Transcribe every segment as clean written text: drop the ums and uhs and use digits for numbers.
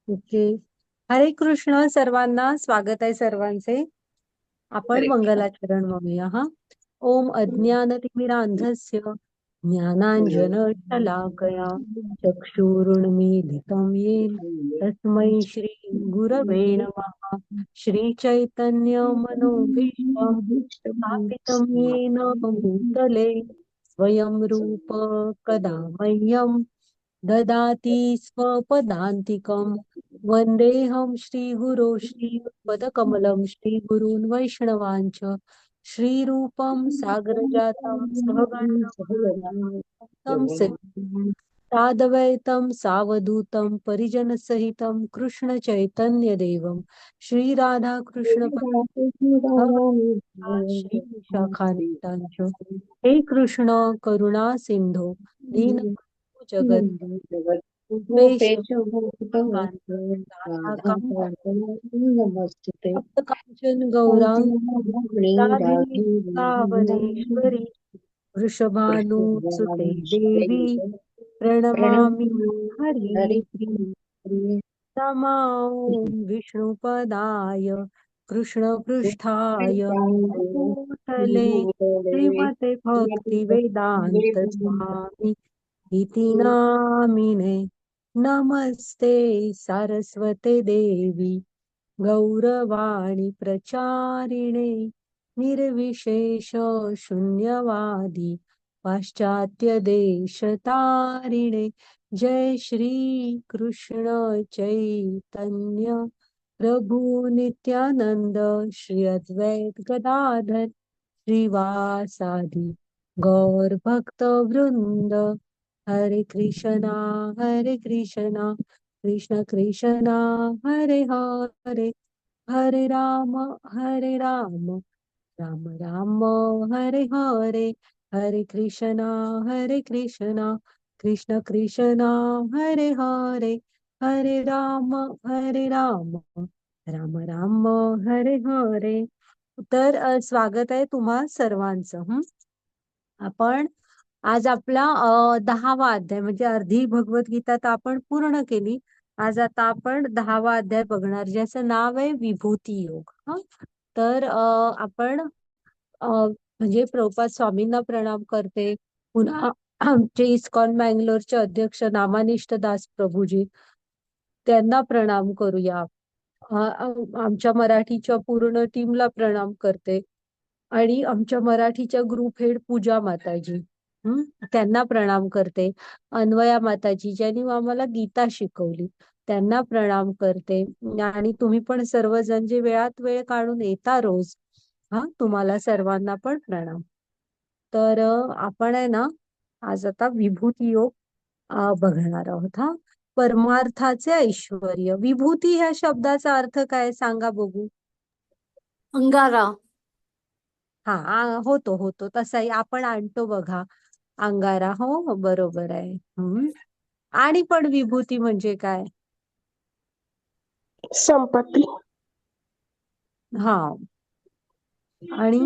Okay. हरे कृष्ण सर्वांना. स्वागत आहे सर्वांचे. आपण हरे कृष्ण. मंगलाचरण म्हणूया हा. ओम अज्ञानतिमिरांधस्य ज्ञानांजन शलाकया चक्षुरुन्मीलितं येन तस्मै श्री गुरवे नमः. श्री चैतन्य मनोभीष्टं स्थापितं येन भूतले स्वयं रूप कदा मह्यं ददाति स्वपदान्तिकं. वन्देऽहं श्रीगुरो श्रीपदकमलं श्रीगुरून् वैष्णवांच श्रीरूपं साग्रजातं सहगणं साद्वैतं सावधूतं परिजनसहितं कृष्णचैतन्यदेवं श्रीराधाकृष्णपरं श्री विशाखान्वितांच. हे कृष्ण करुणा सिंधो दीनबंधो जगत रूपेश राधा कांत नमस्ते. कांचन गौरांग राधे वृंदावनेश्वरी वृषभानुसुते देवी प्रणमामि हरिप्रिय. नमो विष्णुपदाय कृष्णपृष्ठाय भूतले श्रीमते भक्तिवेदांत स्वामी इति नामिने. नमस्ते सारस्वते देवी गौरवाणी प्रचारिणे निर्विशेष शून्यवादी पाश्चात्य देशतारिणे. जय श्री कृष्ण चैतन्य प्रभु नित्यानंद श्री अद्वैत गदाधर श्रीवासादि गौर भक्त वृंद. हरे कृष्णा कृष्ण कृष्णा हरे हरे हरे राम राम राम हरे हरे. हरे कृष्णा कृष्ण कृष्णा हरे हरे हरे राम राम राम हरे हरे. तर स्वागत आहे तुम्हा सर्वांचं. आपण आज आपला 10वा अध्याय म्हणजे अर्धी भगवद्गीता तर आपण पूर्ण केली. आज आता आपण 10वा अध्याय बघणार ज्याचं नाव आहे विभूती योग. तर आपण म्हणजे प्रभुपाद स्वामींना प्रणाम करते. पुन्हा आमचे इस्कॉन बँगलोरचे अध्यक्ष नामानिष्ठ दास प्रभूजी त्यांना प्रणाम करूया. आमच्या मराठीच्या पूर्ण टीमला प्रणाम करते आणि आमच्या मराठीच्या ग्रुप हेड पूजा माताजी त्यांना प्रणाम करते. अन्वया माताजी ज्यांनी आम्हाला गीता शिकवली त्यांना प्रणाम करते. आणि तुम्ही पण सर्वजण जे वेळात वेळ काढून येता रोज, तुम्हाला सर्वांना पण प्रणाम. तर आपण आहे ना आज आता विभूती योग बघणार आहोत. परमार्थाचे ऐश्वर्य. विभूती ह्या शब्दाचा अर्थ काय सांगा बघू. अंगारा. होतो होतो तसाही आपण आणतो बघा अंगारा. हो हो बरोबर आहे. आणि पण विभूती म्हणजे काय? संपत्ती. हा. आणि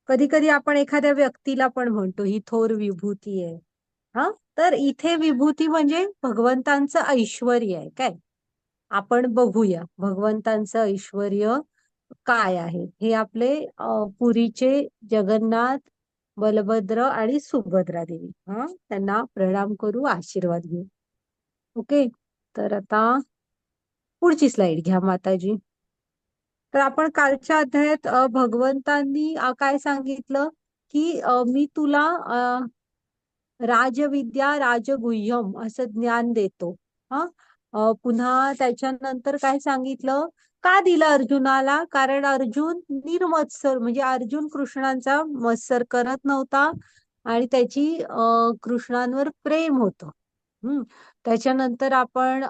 कधी कधी आपण एखाद्या व्यक्तीला पण म्हणतो ही थोर विभूती आहे. तर इथे विभूती म्हणजे भगवंतांचं ऐश्वर्य आहे काय. आपण बघूया भगवंतांचं ऐश्वर्य काय आहे. हे आपले पुरीचे जगन्नाथ बलभद्र आणि सुभद्रा देवी. त्यांना प्रणाम करू, आशीर्वाद घेऊ. ओके. तर आता पुढची स्लाइड घ्या माताजी. तर आपण कालच्या अध्यायात भगवंतांनी काय सांगितलं की मी तुला राजविद्या राजगुह्यम असं ज्ञान देतो. पुन्हा त्याच्यानंतर काय सांगितलं, का दिलं अर्जुनाला? कारण अर्जुन निर्मत्सर म्हणजे अर्जुन कृष्णांचा मत्सर करत नव्हता आणि त्याची कृष्णांवर प्रेम होतं. त्याच्यानंतर आपण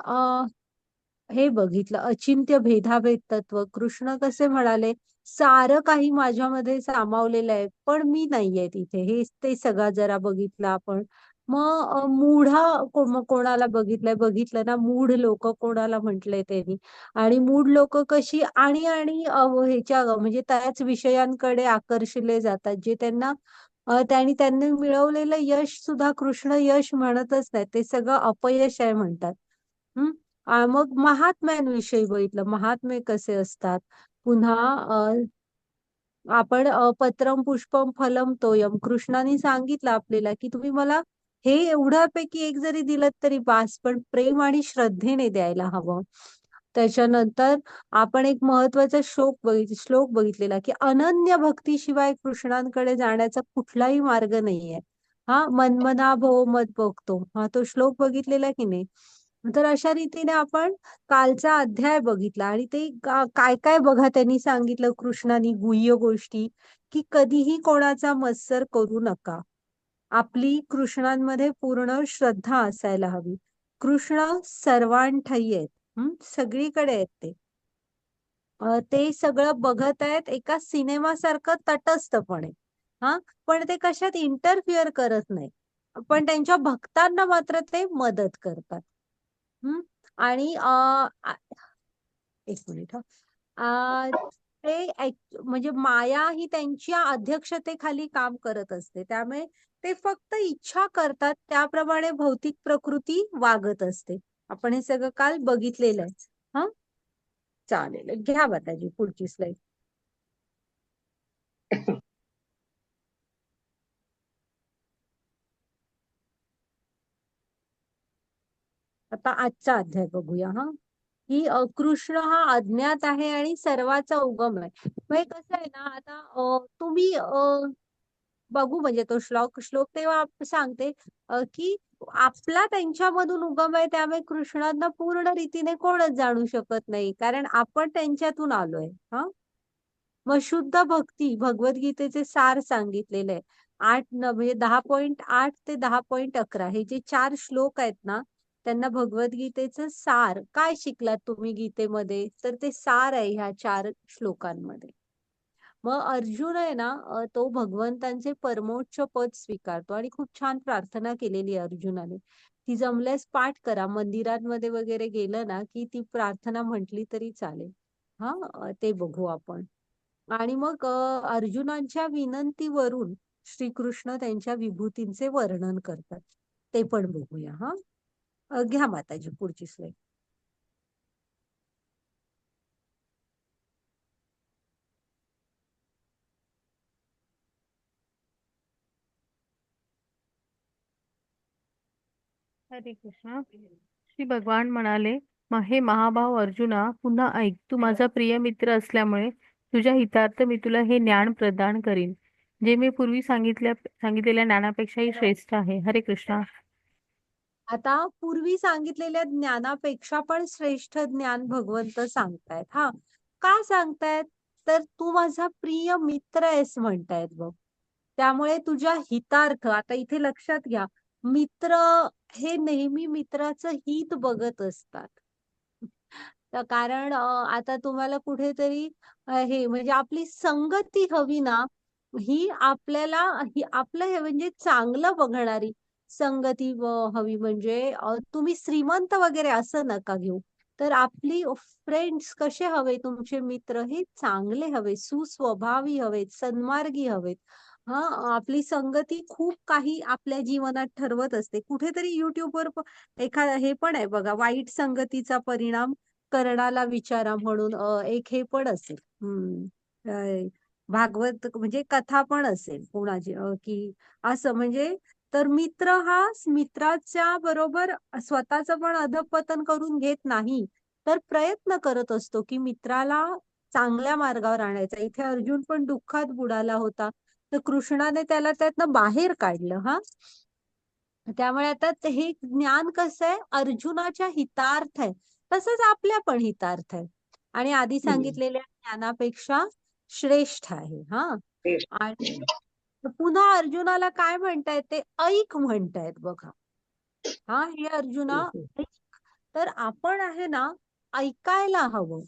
हे बघितलं अचिंत्य भेदाभेद तत्व. कृष्ण कसे म्हणाले, सारं काही माझ्यामध्ये सामावलेलं आहे पण मी नाहीये तिथे. हे ते सगळं जरा बघितलं आपण. मग कोणाला बघितलं ना, मूढ लोक कोणाला म्हटलंय त्यांनी. आणि मूढ लोक कशी आणि आणि ह्याच्या म्हणजे त्याच विषयांकडे आकर्षिले जातात जे त्यांना त्यांनी मिळवलेलं यश सुद्धा कृष्ण यश म्हणतच नाही, ते सगळं अपयश आहे म्हणतात. मग महात्म्यांविषयी बघितलं, महात्मे कसे असतात. पुन्हा आपण पत्रम पुष्पम फलम तोयम, कृष्णाने सांगितलं आपल्याला की तुम्ही मला हे एवढ्यापैकी एक जरी दिलं तरी बास, पण प्रेम आणि श्रद्धेने द्यायला हवं. त्याच्यानंतर आपण एक महत्वाचा श्लोक बघितलेला की अनन्य भक्तीशिवाय कृष्णांकडे जाण्याचा कुठलाही मार्ग नाहीये. हा, मनमना भो मत बघतो, हा तो श्लोक बघितलेला की नाही. तर अशा रीतीने आपण कालचा अध्याय बघितला आणि ते काय काय बघा त्यांनी सांगितलं कृष्णानी गुह्य गोष्टी, की कधीही कोणाचा मत्सर करू नका. आपली कृष्णांमध्ये पूर्ण श्रद्धा असायला हवी. कृष्ण सर्वांठायी आहेत. सगळीकडे आहेत ते. ते सगळं बघत आहेत एका सिनेमासारखं तटस्थपणे. हा, पण ते कशात इंटरफिअर करत नाही. पण त्यांच्या भक्तांना मात्र ते मदत करतात. आणि एक मिनिट हा. ते म्हणजे माया ही त्यांच्या अध्यक्षतेखाली काम करत असते, त्यामुळे ते फक्त इच्छा करतात त्याप्रमाणे भौतिक प्रकृती वागत असते. आपण हे सगळं काल बघितलेलं आहे. हा, चालेल, घ्या माताजी पुढची स्लाइड. आता आजचा अध्याय बघूया. हा, की कृष्ण हा अज्ञात आहे आणि सर्वाचा उगम आहे. म्हणजे कसं आहे ना, आता तुम्ही बघू म्हणजे तो श्लोक श्लोक तेव्हा सांगते की आपला त्यांच्यामधून उगम आहे, त्यामुळे कृष्णांना पूर्ण रीतीने कोणच जाणू शकत नाही, कारण आपण त्यांच्यातून आलोय. हा, मग शुद्ध भक्ती भगवद्गीतेचे सार सांगितलेले आहे. म्हणजे 10.8 ते 10.11 हे जे 4 श्लोक आहेत ना, त्यांना भगवद्गीतेचं सार काय शिकलात तुम्ही गीतेमध्ये, तर ते सार आहे ह्या 4 श्लोकांमध्ये. मग अर्जुन आहे ना, तो भगवंतांचे परमोच्च पद स्वीकारतो आणि खूप छान प्रार्थना केलेली आहे अर्जुनाने. ती जमल्यास पाठ करा, मंदिरांमध्ये वगैरे गेलं ना की ती प्रार्थना म्हटली तरी चालेल. हा, ते बघू आपण. आणि मग अर्जुनांच्या विनंतीवरून श्रीकृष्ण त्यांच्या विभूतींचे वर्णन करतात, ते पण बघूया. हा, घ्या माताजी पुढची स्लाइड. हरे कृष्ण. श्री भगवान म्हणाले, हे महाभाव अर्जुना, पुन्हा ऐक. तू माझा प्रिय मित्र असल्यामुळे तुझ्या हितार्थ मी तुला हे ज्ञान प्रदान करीन, जे मी पूर्वी सांगितलेल्या ज्ञानापेक्षाही श्रेष्ठ आहे. हरे कृष्ण. आता पूर्वी सांगितलेल्या ज्ञानापेक्षा पण श्रेष्ठ ज्ञान भगवंत सांगतायत. हा, का सांगतायत, तर तू माझा प्रिय मित्र आहेस म्हणतायत बघ, त्यामुळे तुझ्या हितार्थ. आता इथे लक्षात घ्या, मित्र हे नेहमी मित्राचं हित बघत असतात. तर कारण आता तुम्हाला कुठेतरी हे म्हणजे आपली संगती हवी ना, ही आपल्याला आपलं हे म्हणजे चांगलं बघणारी संगती हवी. म्हणजे तुम्ही श्रीमंत वगैरे असं नका घेऊ, तर आपली फ्रेंड्स कसे हवे, तुमचे मित्र हे चांगले हवे, सुस्वभावी हवेत, सन्मार्गी हवेत. हा, आपली संगती खूप काही आपल्या जीवनात ठरवत असते. कुठेतरी युट्यूबवर एखादा हे पण आहे बघा, वाईट संगतीचा परिणाम कर्णाला विचारा म्हणून एक हे पण असेल. भागवत म्हणजे कथा पण असेल कोणाची, की असं म्हणजे. तर मित्र हा मित्राच्या बरोबर स्वतःच पण अधःपतन करून घेत नाही, तर प्रयत्न करत असतो की मित्राला चांगल्या मार्गावर आणायचा. इथे अर्जुन पण दुःखात बुडाला होता, तर कृष्णाने त्याला त्यातनं बाहेर काढलं. हा, त्यामुळे आता हे ज्ञान कसं आहे, अर्जुनाच्या हितार्थ आहे, तसंच आपल्या पण हितार्थ आहे आणि आधी सांगितलेल्या ज्ञानापेक्षा श्रेष्ठ आहे. हा, आणि पुन्हा अर्जुनाला काय म्हणतायत, ते ऐक म्हणतायत बघा. हा, हे अर्जुना ऐक. तर आपण आहे ना, ऐकायला हवं.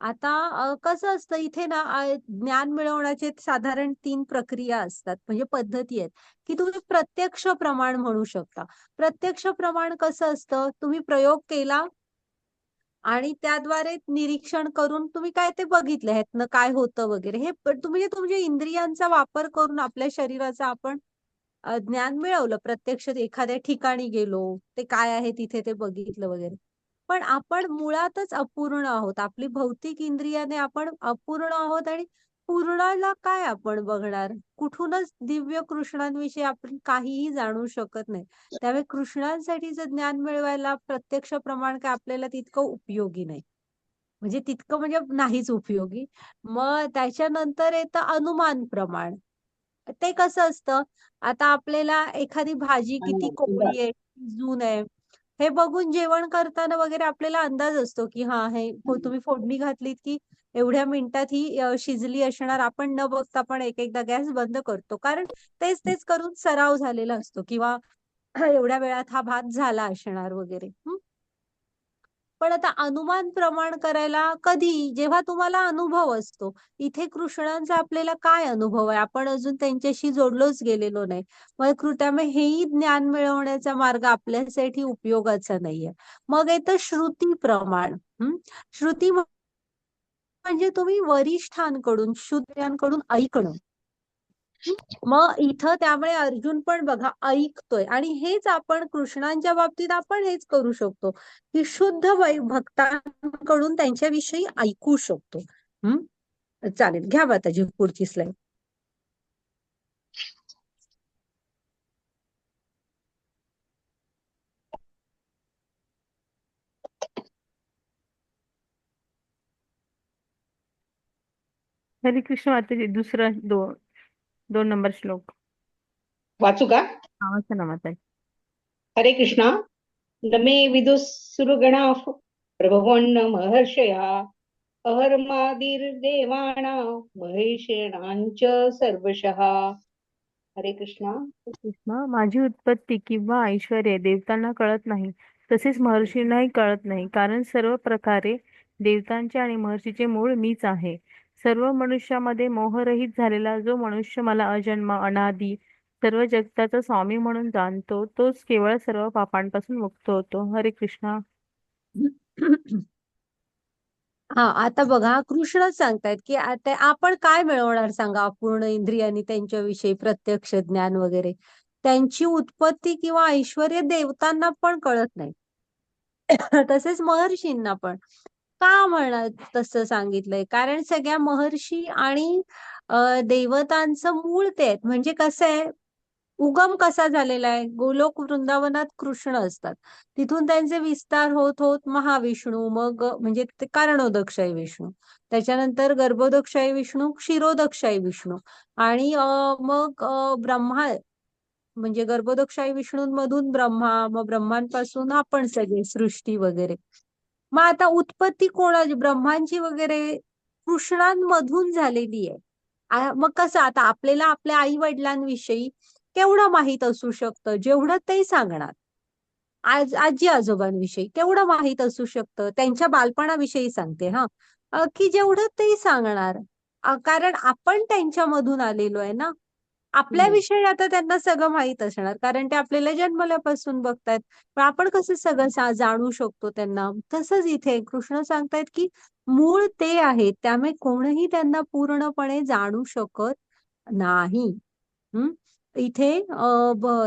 आता कसं असतं इथे ना, ज्ञान मिळवण्याचे साधारण 3 प्रक्रिया असतात, म्हणजे पद्धती आहेत, की तुम्ही प्रत्यक्ष प्रमाण म्हणू शकता. प्रत्यक्ष प्रमाण कसं असतं, तुम्ही प्रयोग केला आणि त्याद्वारे निरीक्षण करून तुम्ही काय ते बघितलं, ह्यातनं काय होतं वगैरे. हे तुम्ही तुमच्या इंद्रियांचा वापर करून आपल्या शरीराचा आपण ज्ञान मिळवलं. प्रत्यक्ष एखाद्या ठिकाणी गेलो, ते काय आहे तिथे ते बघितलं वगैरे. पण आपण मुळातच अपूर्ण आहोत. आपली भौतिक इंद्रियाने आपण अपूर्ण आहोत आणि पूर्णाला काय आपण बघणार? कुठूनच दिव्य कृष्णांविषयी आपण काहीही जाणू शकत नाही. त्यामुळे कृष्णांसाठीचं ज्ञान मिळवायला प्रत्यक्ष प्रमाण काय आपल्याला तितकं उपयोगी नाही. म्हणजे तितकं म्हणजे नाहीच उपयोगी. मग त्याच्यानंतर येतं अनुमान प्रमाण. ते कसं असतं, आता आपल्याला एखादी भाजी किती कोवळी आहे, किती जून आहे, हे बघून जेवण करताना वगैरे आपल्याला अंदाज असतो, की हां, हे तुम्ही फोडणी घातलीत, की एवढ्या मिनिटात ही शिजली असणार. आपण न बघता पण एक-एकदा गॅस बंद करतो. कारण तेच करून सराव झालेला असतो किंवा एवढ्या वेळात हा भात झाला असणार वगैरे. पण आता अनुमान प्रमाण करायला कधी? जेव्हा तुम्हाला अनुभव असतो. इथे कृष्णांचा आपल्याला काय अनुभव आहे? आपण अजून त्यांच्याशी जोडलोच गेलेलो नाही. मग त्यामुळे हेही ज्ञान मिळवण्याचा मार्ग आपल्यासाठी उपयोगाचा नाहीये. मग येतं श्रुती प्रमाण. श्रुती म्हणजे तुम्ही वरिष्ठांकडून, शूद्रांकडून ऐकणं. मग इथं त्यामुळे अर्जुन पण बघा ऐकतोय आणि हेच आपण कृष्णांच्या बाबतीत आपण हेच करू शकतो, की शुद्ध भक्तांकडून त्यांच्याविषयी ऐकू शकतो. चालेल, घ्या माताजी पुढची स्लाइड. हरे कृष्ण माताजी, दुसरा दोन नंबर श्लोक वाचू का? वाचा ना माताजी. हरे कृष्णा. न मे विदुःसुरगणा प्रभवन्न महर्षया अहर्मादिर्देवाणा महेशांच सर्वशः. हरे कृष्णा. कृष्णा, माझी उत्पत्ती किंवा ऐश्वर्य देवतांना कळत नाही, तसेच महर्षींनाही कळत नाही, कारण सर्व प्रकारे देवतांचे आणि महर्षीचे मूळ मीच आहे. सर्व मनुष्यामध्ये मोहरहित झालेला जो मनुष्य मला अजन्म अनादी सर्व जगताचा स्वामी म्हणून जाणतो, तोच केवळ सर्व पापांपासून मुक्त होतो. हरे कृष्णा. हा, आता बघा कृष्ण सांगतायत, की आता आपण काय मिळवणार सांगा अपूर्ण इंद्रियांनी त्यांच्याविषयी प्रत्यक्ष ज्ञान वगैरे. त्यांची उत्पत्ती किंवा ऐश्वर्य देवतांना पण कळत नाही. तसेच महर्षींना पण. का म्हणा तसं सांगितलंय? कारण सगळ्या महर्षी आणि देवतांचं मूळ ते आहेत. म्हणजे कसं आहे, उगम कसा झालेला आहे? गोलोक वृंदावनात कृष्ण असतात. तिथून त्यांचे विस्तार होत होत महाविष्णू, मग म्हणजे ते कारणोदकशाही विष्णू, त्याच्यानंतर गर्भोदकशाही विष्णू, क्षीरोदकशाही विष्णू आणि मग ब्रह्मा, म्हणजे गर्भोदकशाही विष्णूंमधून ब्रह्मा, मग ब्रह्मांपासून आपण सगळे सृष्टी वगैरे. मग आता उत्पत्ती कोणाची? ब्रह्मांची वगैरे कृष्णांमधून झालेली आहे. मग कसं आता आपल्याला आपल्या आई वडिलांविषयी केवढं माहित असू शकतं? जेवढं ते सांगणार. आजी आजोबांविषयी केवढं माहित असू शकतं? त्यांच्या बालपणाविषयी सांगते हा, की जेवढं ते सांगणार. कारण आपण त्यांच्यामधून आलेलो आहे ना. आपल्याविषयी आता त्यांना सगळं माहित असणार, कारण ते आपल्याला जन्मल्यापासून बघतायत. पण आपण कसं सगळं जाणू शकतो त्यांना? तसंच इथे कृष्ण सांगतायत, की मूळ ते आहेत, त्यामुळे कोणीही त्यांना पूर्णपणे जाणू शकत नाही. इथे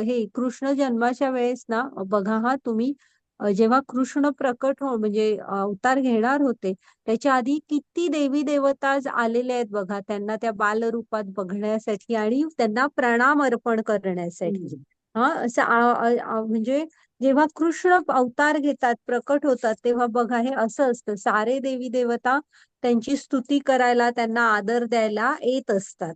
हे कृष्ण जन्माच्या वेळेस ना बघा हा तुम्ही, जेव्हा कृष्ण प्रकट म्हणजे अवतार घेणार होते, त्याच्या आधी किती देवी देवता आलेले आहेत बघा, त्यांना त्या बालरूपात बघण्यासाठी आणि त्यांना प्रणाम अर्पण करण्यासाठी. असं म्हणजे जेव्हा कृष्ण अवतार घेतात, प्रकट होतात, तेव्हा बघा हे असं असतं, सारे देवी देवता त्यांची स्तुती करायला, त्यांना आदर द्यायला येत असतात.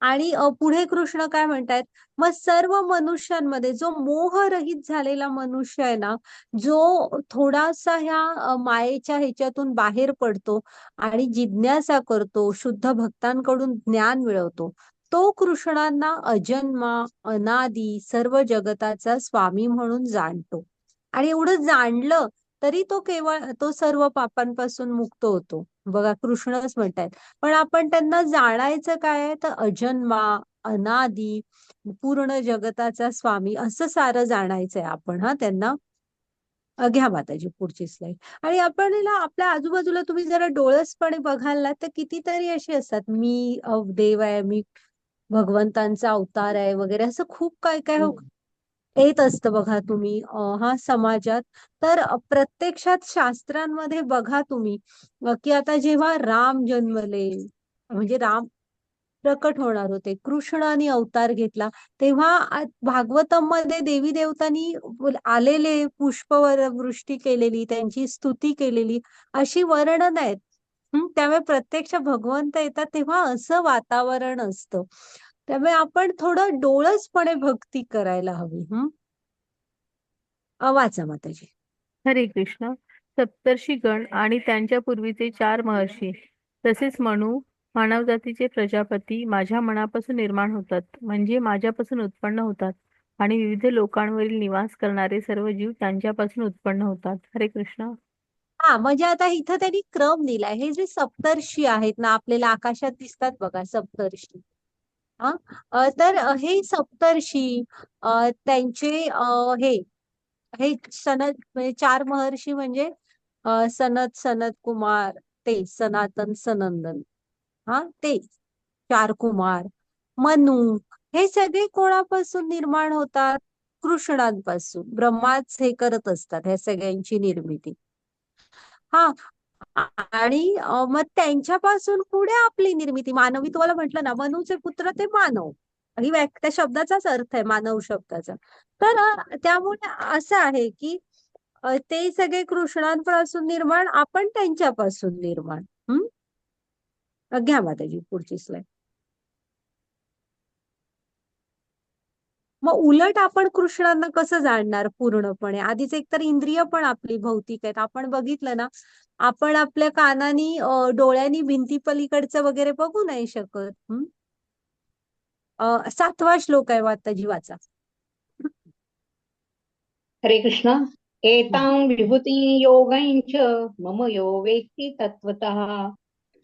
आणि पुढे कृष्ण काय म्हणतायत, मग सर्व मनुष्यांमध्ये जो मोहरहित झालेला मनुष्य आहे ना, जो थोडासा ह्या मायेच्या ह्याच्यातून बाहेर पडतो आणि जिज्ञासा करतो, शुद्ध भक्तांकडून ज्ञान मिळवतो, तो कृष्णांना अजन्मा अनादी सर्व जगताचा स्वामी म्हणून जाणतो. आणि एवढं जाणलं तरी तो केवळ तो सर्व पापांपासून मुक्त होतो. बघा कृष्णच म्हणतायत. पण आपण त्यांना जाणायचं काय आहे, तर अजन्मा अनादी पूर्ण जगताचा स्वामी असं सारं जाणायचंय आपण त्यांना. घ्या माताजी पुढची स्लाइड. आणि आपण आपल्या आजूबाजूला तुम्ही जरा डोळसपणे बघाल ना, तर कितीतरी अशी असतात, मी देव आहे, मी भगवंतांचा अवतार आहे वगैरे, असं खूप काय काय येत असतं बघा तुम्ही हा समाजात. तर प्रत्यक्षात शास्त्रांमध्ये बघा तुम्ही की आता जेव्हा राम जन्मले, म्हणजे राम प्रकट होणार होते, कृष्णाने अवतार घेतला, तेव्हा भागवतम मध्ये देवी देवतांनी आलेले पुष्पवर वृष्टी केलेली, त्यांची स्तुती केलेली अशी वर्णन आहेत. त्यामुळे प्रत्यक्ष भगवंत येतात तेव्हा असं वातावरण असतं. त्यामुळे आपण थोडं डोळसपणे भक्ती करायला हवी. वाचा माताजी. हरे कृष्ण. सप्तर्षिगण आणि त्यांच्या पूर्वीचे 4 महर्षी तसेच मानव जातीचे प्रजापती माझ्या मनापासून निर्माण होतात, म्हणजे माझ्यापासून उत्पन्न होतात, आणि विविध लोकांवरील निवास करणारे सर्व जीव त्यांच्यापासून उत्पन्न होतात. हरे कृष्ण. हा, म्हणजे आता इथं त्यांनी क्रम दिलाय. हे जे सप्तर्षी आहेत ना, आपल्याला आकाशात दिसतात बघा सप्तर्षी. हा, तर हे सप्तर्षी त्यांचे हे हे सनत म्हणजे 4 महर्षी म्हणजे सनत, सनत कुमार, ते सनातन, सनंदन, ते 4 कुमार, मनु, हे सगळे कोणापासून निर्माण होतात? कृष्णांपासून. ब्रह्माच हे करत असतात ह्या सगळ्यांची निर्मिती. हा, आणि मग त्यांच्यापासून पुढे आपली निर्मिती मानवी. तुम्हाला म्हटलं ना, मनूचे पुत्र ते मानव. त्या शब्दाचाच अर्थ आहे मानव शब्दाचा. तर त्यामुळे असं आहे की ते सगळे कृष्णांपासून निर्माण, आपण त्यांच्यापासून निर्माण. घ्या माताजी पुढची स्लाइड. मग उलट आपण कृष्णांना कसं जाणणार पूर्णपणे? आधीच एकतर इंद्रिय पण आपली भौतिक आहेत. आपण बघितलं ना, आपण आपल्या कानानी डोळ्यांनी भिंती पलीकडचं वगैरे बघू नाही शकत. 7वा श्लोक आहे माताजी, वाचा. हरे कृष्ण. एतां विभूति योगैश्च मम यो वेत्ति तत्त्वतः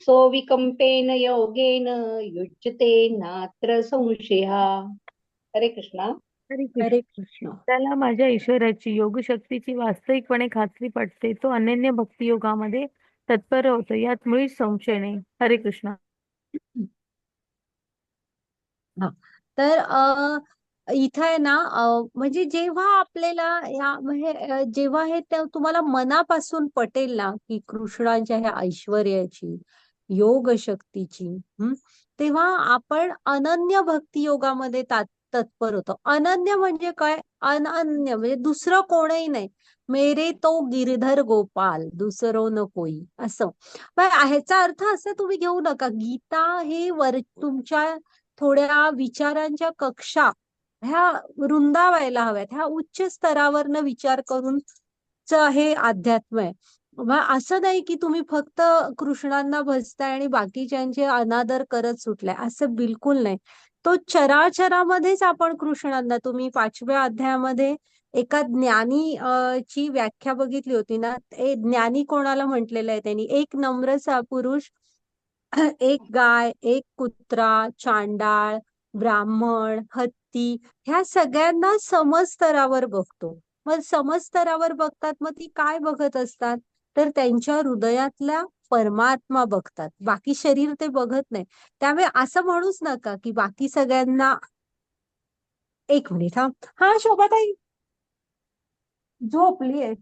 सो विकम्पेन योगेन युज्यते नात्र संशयः. हरे कृष्ण. हरे कृष्ण. हरे कृष्ण. त्याला माझ्या ईश्वराची योगशक्तीची वास्तविकपणे खात्री पटते. तो अनन्य भक्ती योगामध्ये तत्पर होतो, यात मुळीच संशय नाही. हरे कृष्ण. हा, तर इथं आहे ना, म्हणजे जेव्हा आपल्याला म्हणजे जेव्हा हे तुम्हाला मनापासून पटेल ना की कृष्णाच्या ह्या ऐश्वर्याची, योग शक्तीची, तेव्हा आपण अनन्य भक्ती योगामध्ये तत्पर होतो. अनन्य म्हणजे काय? अनन्य म्हणजे दुसरं कोणही नाही. मेरे तो गिरधर गोपाल, दुसरो न कोई, असं. पण ह्याचा अर्थ असं तुम्ही घेऊ नका, गीता हे तुमच्या थोड्या विचारांच्या कक्षा ह्या रुंदावायला हव्यात. ह्या उच्च स्तरावरनं विचार करून हे अध्यात्म आहे. मग असं नाही की तुम्ही फक्त कृष्णांना भजताय आणि बाकीच्यांचे अनादर करत सुटलाय, असं बिलकुल नाही. तो चराचरामध्येच आपण कृष्णांना, तुम्ही 5व्या अध्यायामध्ये एका ज्ञानी ची व्याख्या बघितली होती ना, ज्ञानी कोणाला म्हटलेलं आहे त्यांनी? एक नम्र पुरुष एक गाय, एक कुत्रा, चांडाळ, ब्राह्मण, हत्ती, ह्या सगळ्यांना समस्तरावर बघतो. मग समस्तरावर बघतात, मग ती काय बघत असतात? तर त्यांच्या हृदयातला परमात्मा बघतात. बाकी शरीर ते बघत नाही. त्यामुळे असं म्हणूच नका की बाकी सगळ्यांना. एक मिनिट. हा शोभाताई झोपली आहे.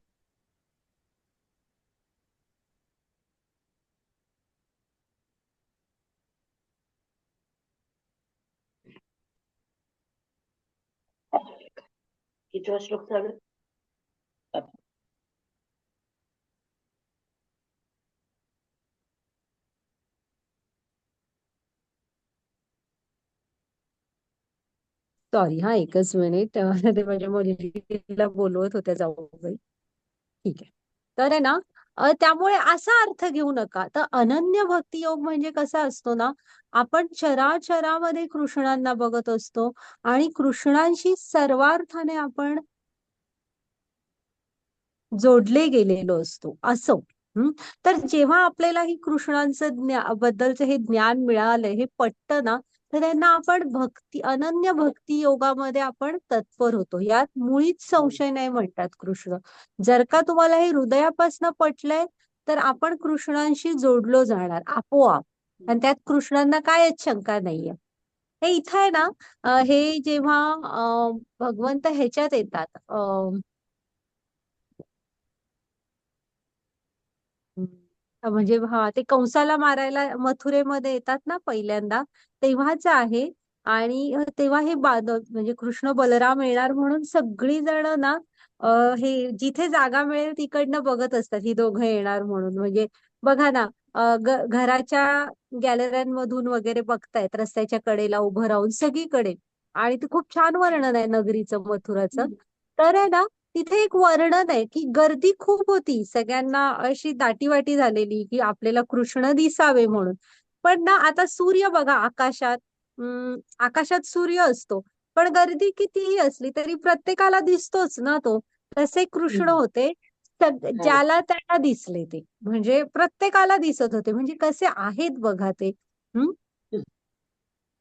कितवा श्लोक चालू? सॉरी, एकच मिनिट. ते माझ्या मुलीला बोलवत होत्या जाऊबाई. ठीक आहे. तर आहे ना, त्यामुळे असा अर्थ घेऊ नका. तर अनन्य भक्ती योग म्हणजे कसा असतो ना, आपण चराचरामध्ये कृष्णांना बघत असतो आणि कृष्णांशी सर्वार्थाने आपण जोडले गेलेलो असतो, असं. तर जेव्हा आपल्याला ही कृष्णांचं बद्दलचं हे ज्ञान मिळालंय, हे पटतं ना, तर त्यांना आपण अनन्य भक्ती योगामध्ये आपण तत्पर होतो. यात मुळीच संशय नाही, म्हणतात कृष्ण. जर का तुम्हाला हे हृदयापासून पटलंय, तर आपण कृष्णांशी जोडलो जाणार आपोआप. आणि त्यात कृष्णांना कायच शंका नाहीये. हे इथं आहे ना, हे जेव्हा भगवंत ह्याच्यात येतात, म्हणजे हा ते कंसाला मारायला मथुरेमध्ये येतात ना पहिल्यांदा, तेव्हाच आहे. आणि तेव्हा हे म्हणजे कृष्ण बलराम येणार म्हणून सगळी जण ना, हे जिथे जागा मिळेल तिकडनं बघत असतात ही दोघं येणार म्हणून. म्हणजे बघा ना, घराच्या गॅलऱ्यांमधून वगैरे बघतायत, रस्त्याच्या कडेला उभं राहून सगळीकडे. आणि ते खूप छान वर्णन आहे नगरीचं, मथुराचं. तर आहे ना, तिथे एक वर्णन आहे की गर्दी खूप होती, सगळ्यांना अशी दाटीवाटी झालेली की आपल्याला कृष्ण दिसावे म्हणून. पण ना, आता सूर्य बघा आकाशात, आकाशात सूर्य असतो, पण गर्दी कितीही असली तरी प्रत्येकाला दिसतोच ना तो. तसे कृष्ण होते, हा. ज्याला त्याला दिसले ते, म्हणजे प्रत्येकाला दिसत होते. म्हणजे कसे आहेत बघा ते. हम्म.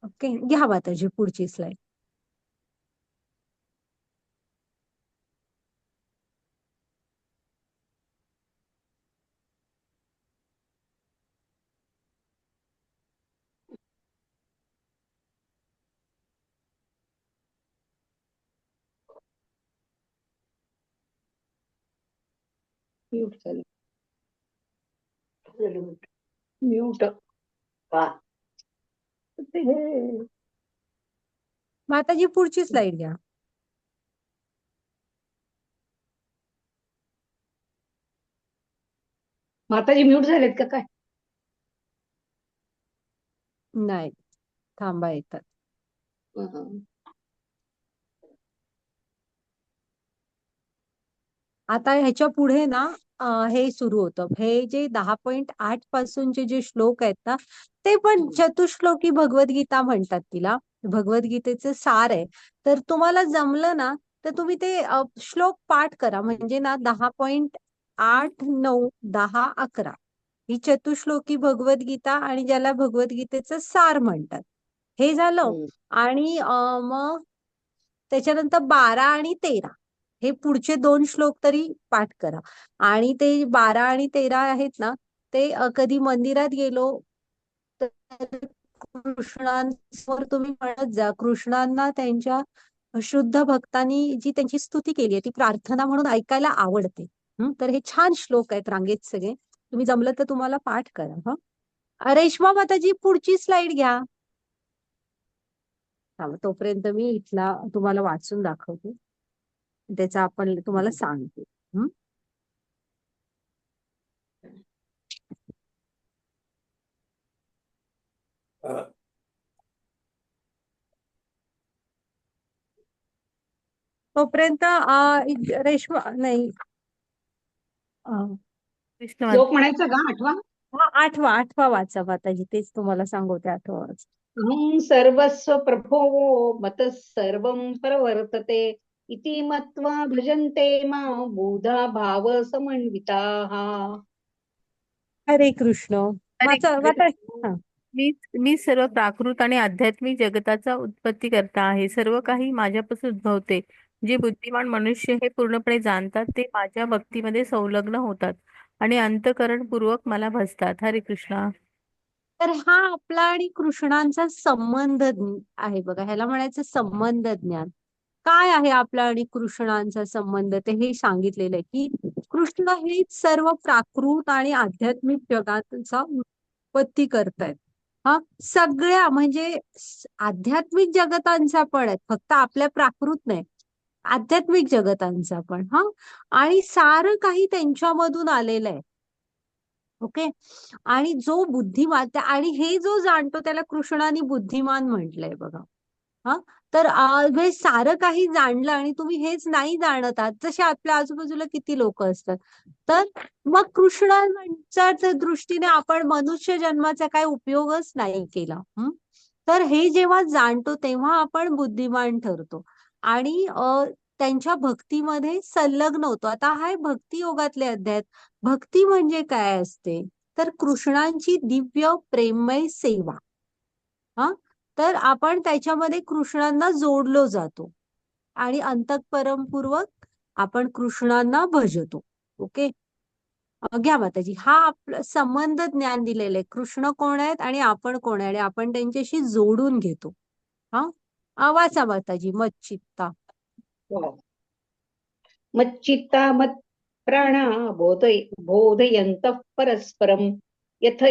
ओके, घ्या माताजी पुढची स्लाइड. म्यूट झालं. म्यूट. वा. माताजी पुढची स्लाइड घ्या. माताजी म्यूट झालेत का काय? नाही, थांबा, येतात. हं. आता ह्याच्या पुढे ना, हे सुरू होतं. हे जे 10.8 पासूनचे जे श्लोक आहेत ना, ते पण चतुश्लोकी भगवद्गीता म्हणतात तिला. भगवद्गीतेचे सार आहे. तर तुम्हाला जमलं ना, तर तुम्ही ते श्लोक पाठ करा. म्हणजे ना 10.8, 9, 10, 11 ही चतुश्लोकी भगवद्गीता, आणि ज्याला भगवद्गीतेचं सार म्हणतात. हे झालं. आणि मग त्याच्यानंतर 12 आणि 13 हे पुढचे 2 श्लोक तरी पाठ करा. आणि ते 12 आणि 13 आहेत ना, ते कधी मंदिरात गेलो तर कृष्णांसमोर तुम्ही म्हणत जा. कृष्णांना त्यांच्या शुद्ध भक्तांनी जी त्यांची स्तुती केली आहे ती प्रार्थना म्हणून ऐकायला आवडते. तर हे छान श्लोक आहेत रांगेत सगळे. तुम्ही जमलं तर तुम्हाला पाठ करा. रेश्मा माताजी पुढची स्लाइड घ्या. तोपर्यंत मी इथला तुम्हाला वाचून दाखवते, त्याचा आपण तुम्हाला सांगते. तोपर्यंत रेश्मा नाही, कृष्ण श्लोक म्हणायचा का आठवा? आठवा वाचा माताजी, तेच तुम्हाला सांगते, आठवा वाचा. अहं सर्वस्व प्रभोवो मतः सर्वं प्रवर्तते इति मत्वा भजन्ते मां मूढा भाव समन्विताः. हरे कृष्ण. हरे माता हा. मी सर्व प्राकृत आणि आध्यात्मिक जगताचा उत्पत्ती करता आहे. सर्व काही माझ्यापासून उद्भवते. जे बुद्धिमान मनुष्य हे पूर्णपणे जाणतात ते माझ्या भक्तीमध्ये संलग्न होतात आणि अंतःकरणपूर्वक मला भजतात. हरे कृष्णा. तर हा आपला आणि कृष्णांचा संबंध आहे बघा. ह्याला म्हणायचं संबंध ज्ञान. काय आहे आपला आणि कृष्णांचा संबंध, ते हे सांगितलेलं आहे की कृष्ण हे सर्व प्राकृत आणि आध्यात्मिक जगाचा उत्पत्ती करतायत. सगळ्या म्हणजे आध्यात्मिक जगतांचा पण आहे, फक्त आपल्या प्राकृत नाही, आध्यात्मिक जगतांचा पण. आणि सारं काही त्यांच्यामधून आलेलं आहे. ओके. आणि जो बुद्धिमान, आणि हे जो जाणतो त्याला कृष्णाने बुद्धिमान म्हटलंय बघा. तर हे सारं काही जाणलं आणि तुम्ही हेच नाही जाणत आहात, जसे आपल्या आजूबाजूला किती लोक असतात. तर मग कृष्णांच्या दृष्टीने आपण मनुष्य जन्माचा काही उपयोगच नाही केला. तर हे जेव्हा जाणतो तेव्हा आपण बुद्धिमान ठरतो आणि त्यांच्या भक्तीमध्ये संलग्न होतो. आता हा भक्ती योगातले अध्याय. भक्ती म्हणजे काय असते, तर कृष्णांची दिव्य प्रेममय सेवा. तर आपण त्याच्यामध्ये कृष्णांना जोडलो जातो आणि अंतःकरणपूर्वक आपण कृष्णांना भजतो. ओके. घ्या माताजी. हा आपला संबंध ज्ञान दिलेलं आहे. कृष्ण कोण आहेत आणि आपण कोण आहे, आणि आपण त्यांच्याशी जोडून घेतो. वाचा माताजी. मच्चित्ता. हो. मच्चित्ता मत् प्राणा बोधयन्तः परस्परं यथ